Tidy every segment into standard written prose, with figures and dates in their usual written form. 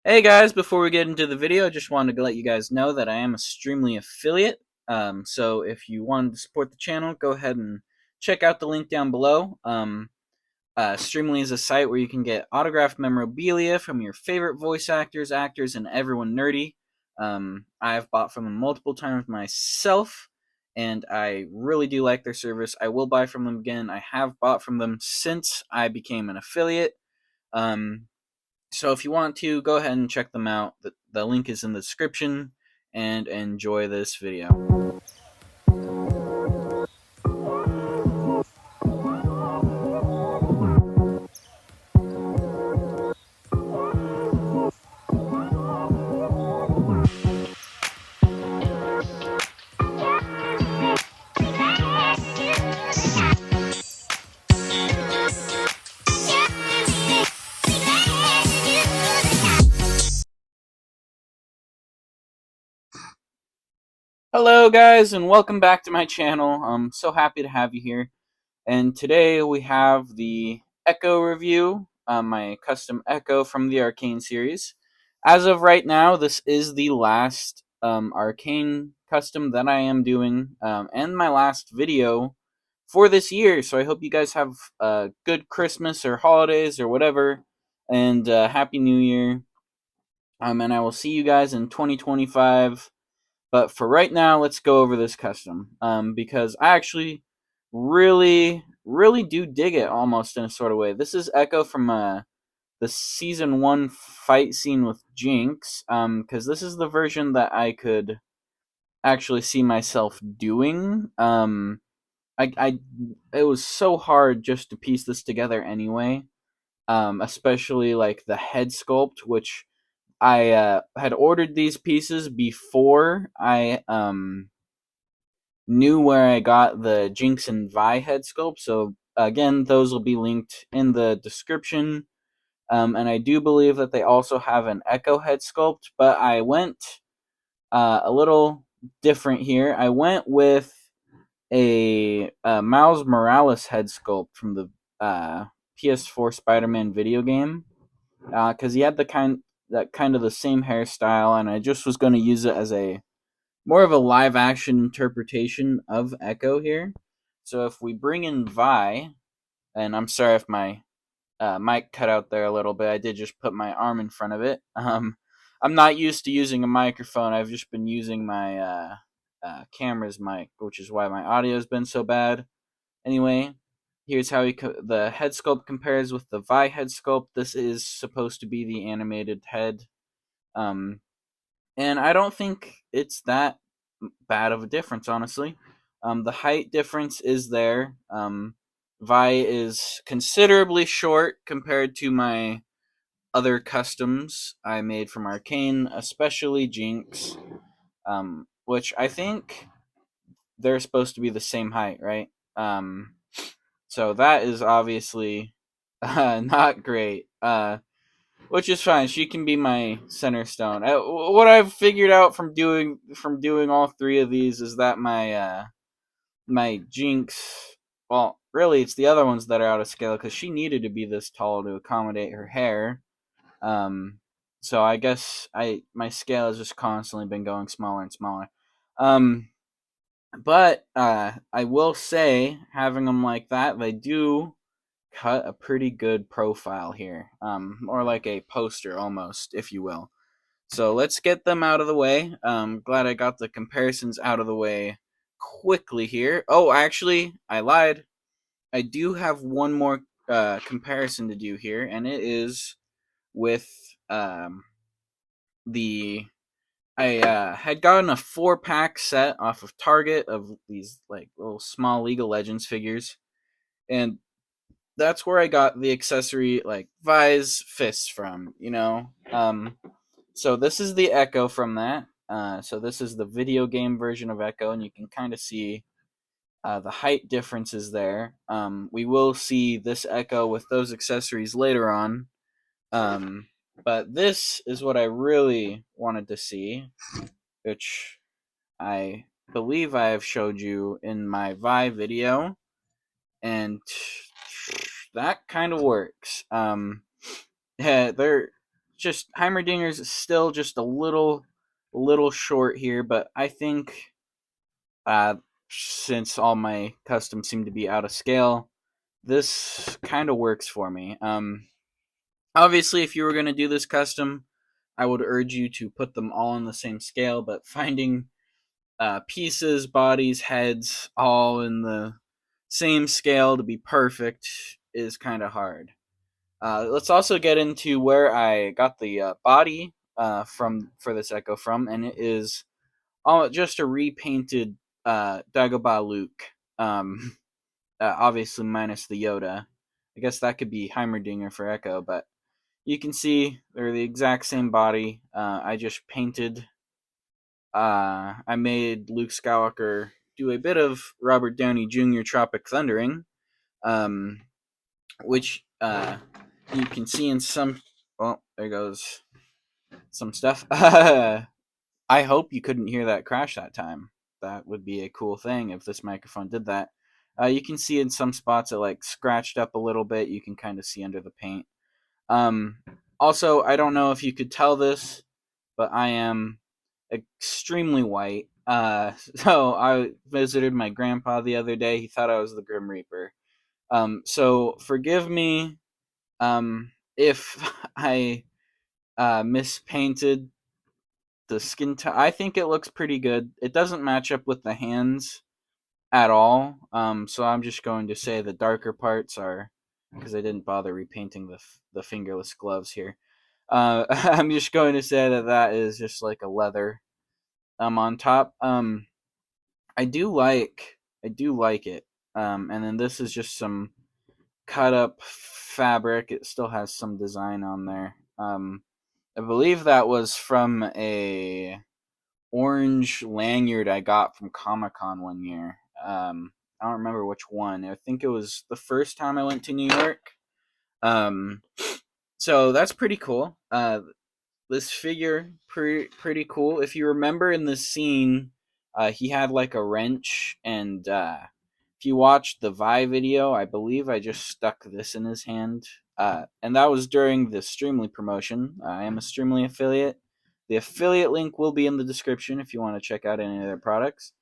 Hey guys, before we get into the video, I just wanted to let you guys know that I am a Streamly affiliate. So if you wanted to support the channel, go ahead and check out the link down below. Streamly is a site where you can get autographed memorabilia from your favorite voice actors, and everyone nerdy. I've bought from them multiple times myself, and I really do like their service. I will buy from them again. I have bought from them since I became an affiliate. Um, so if you want to, go ahead and check them out. The link is in the description, and enjoy this video. Hello guys, and welcome back to my channel. I'm so happy to have you here. And today we have the Ekko review, my custom Ekko from the Arcane series. As of right now, this is the last Arcane custom that I am doing, and my last video for this year. So I hope you guys have a good Christmas or holidays or whatever, and Happy New Year. And I will see you guys in 2025. But for right now, let's go over this custom, because I actually really do dig it almost in a sort of way. This is Ekko from the season 1 fight scene with Jinx, because this is the version that I could actually see myself doing. It was so hard just to piece this together anyway, especially like the head sculpt, which I had ordered these pieces before I knew where I got the Jinx and Vi head sculpt. So again, those will be linked in the description. And I do believe that they also have an Ekko head sculpt, but I went a little different here. I went with a Miles Morales head sculpt from the PS4 Spider-Man video game, because he had the kind of the same hairstyle, and I just was going to use it as a more of a live action interpretation of Ekko here. So if we bring in Vi, and I'm sorry if my mic cut out there a little bit. I did just put my arm in front of it. I'm not used to using a microphone. I've just been using my camera's mic, which is why my audio has been so bad. Anyway, here's how the head sculpt compares with the Vi head sculpt. This is supposed to be the animated head. Um, and I don't think it's that bad of a difference, honestly. The height difference is there. Vi is considerably short compared to my other customs I made from Arcane, especially Jinx, which I think they're supposed to be the same height, right? So that is obviously not great. Which is fine. She can be my center stone. What I've figured out from doing all three of these is that my Jinx, well, really, it's the other ones that are out of scale because she needed to be this tall to accommodate her hair. Um, so I guess my scale has just constantly been going smaller and smaller. Um, but I will say, having them like that, they do cut a pretty good profile here, or like a poster almost, if you will. So let's get them out of the way. Glad I got the comparisons out of the way quickly here. Oh, actually, I lied. I do have one more comparison to do here, and it is with the I had gotten a 4-pack set off of Target of these like little small League of Legends figures, and that's where I got the accessory like Vi's fist from. So this is the Ekko from that. So this is the video game version of Ekko, and you can kind of see the height differences there. We will see this Ekko with those accessories later on. But this is what I really wanted to see, which I believe I have showed you in my Vi video, and that kind of works. Yeah, they're just Heimerdinger's still just a little short here, but I think since all my customs seem to be out of scale, this kind of works for me. Obviously, if you were going to do this custom, I would urge you to put them all on the same scale, but finding pieces, bodies, heads, all in the same scale to be perfect is kind of hard. Let's also get into where I got the body for this Echo from, and it is just a repainted Dagobah Luke. Obviously minus the Yoda. I guess that could be Heimerdinger for Echo, but you can see they're the exact same body. I just painted. I made Luke Skywalker do a bit of Robert Downey Jr. Tropic Thundering, which you can see in some. Well, there goes some stuff. I hope you couldn't hear that crash that time. That would be a cool thing if this microphone did that. You can see in some spots it like scratched up a little bit. You can kind of see under the paint. Also, I don't know if you could tell this, but I am extremely white. So I visited my grandpa the other day. He thought I was the Grim Reaper. So forgive me if I mispainted the skin tone. I think it looks pretty good. It doesn't match up with the hands at all. So I'm just going to say the darker parts are because I didn't bother repainting the fingerless gloves here. I'm just going to say that is just like a leather on top. I do like it. And then this is just some cut up fabric. It still has some design on there. I believe that was from a orange lanyard I got from Comic-Con one year. I don't remember which one. I think it was the first time I went to New York. Um, so that's pretty cool. This figure, pretty cool. If you remember in this scene, he had like a wrench, and if you watched the Vi video, I believe I just stuck this in his hand. And that was during the Streamly promotion. I am a Streamly affiliate. The affiliate link will be in the description if you want to check out any of their products.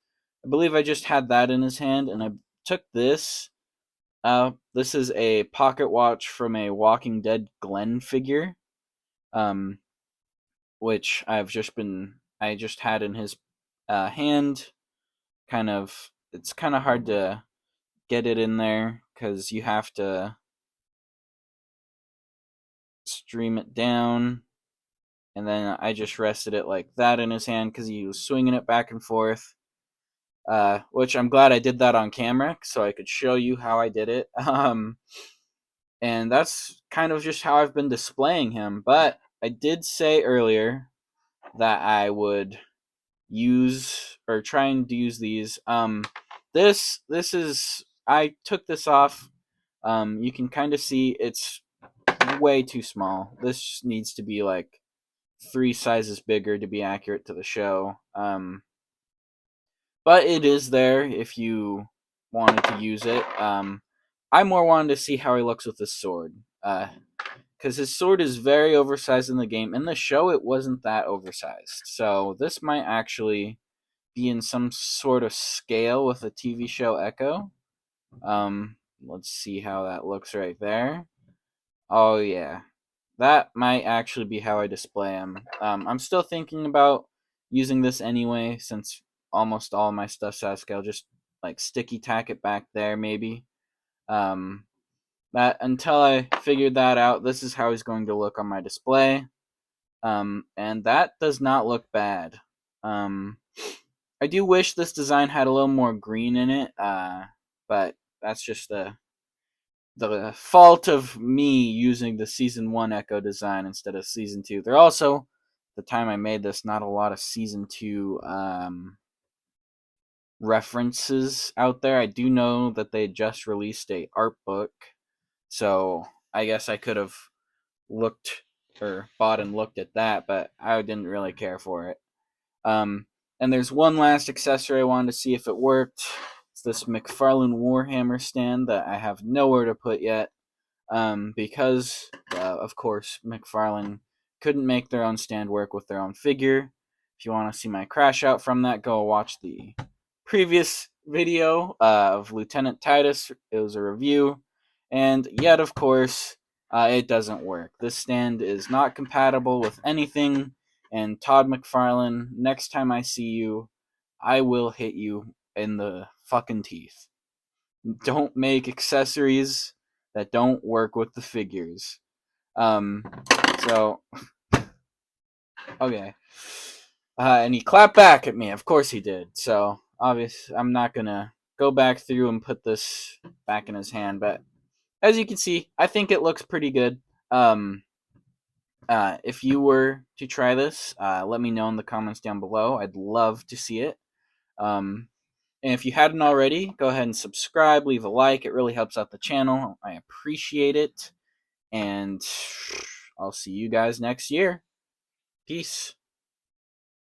I believe I just had that in his hand, and I took this. This is a pocket watch from a Walking Dead Glenn figure, which I just had in his hand. It's kind of hard to get it in there because you have to stream it down, and then I just rested it like that in his hand because he was swinging it back and forth. Which I'm glad I did that on camera so I could show you how I did it. And that's kind of just how I've been displaying him. But I did say earlier that I would use or trying to use these. This is I took this off. You can kind of see it's way too small. This needs to be like 3 sizes bigger to be accurate to the show. But it is there if you wanted to use it. I more wanted to see how he looks with his sword. Because his sword is very oversized in the game. In the show, it wasn't that oversized. So this might actually be in some sort of scale with a TV show Echo. Let's see how that looks right there. Oh, yeah. That might actually be how I display him. I'm still thinking about using this anyway, since almost all my stuff's out of scale. Just like sticky tack it back there, maybe. That until I figured that out, this is how he's going to look on my display. And that does not look bad. I do wish this design had a little more green in it, but that's just the fault of me using the Season 1 Echo design instead of Season 2. There also, the time I made this, not a lot of Season 2 references out there. I do know that they just released a art book, so I guess I could have looked or bought and looked at that, but I didn't really care for it. And there's one last accessory I wanted to see if it worked. It's this McFarlane Warhammer stand that I have nowhere to put yet. Because, of course, McFarlane couldn't make their own stand work with their own figure. If you want to see my crash out from that, go watch the previous video of Lieutenant Titus. It was a review. And yet, of course, it doesn't work. This stand is not compatible with anything. And Todd McFarlane, next time I see you, I will hit you in the fucking teeth. Don't make accessories that don't work with the figures. So, okay. And he clapped back at me. Of course he did. So, obviously, I'm not gonna go back through and put this back in his hand. But as you can see, I think it looks pretty good. If you were to try this, let me know in the comments down below. I'd love to see it. And if you hadn't already, go ahead and subscribe, leave a like. It really helps out the channel. I appreciate it. And I'll see you guys next year. Peace.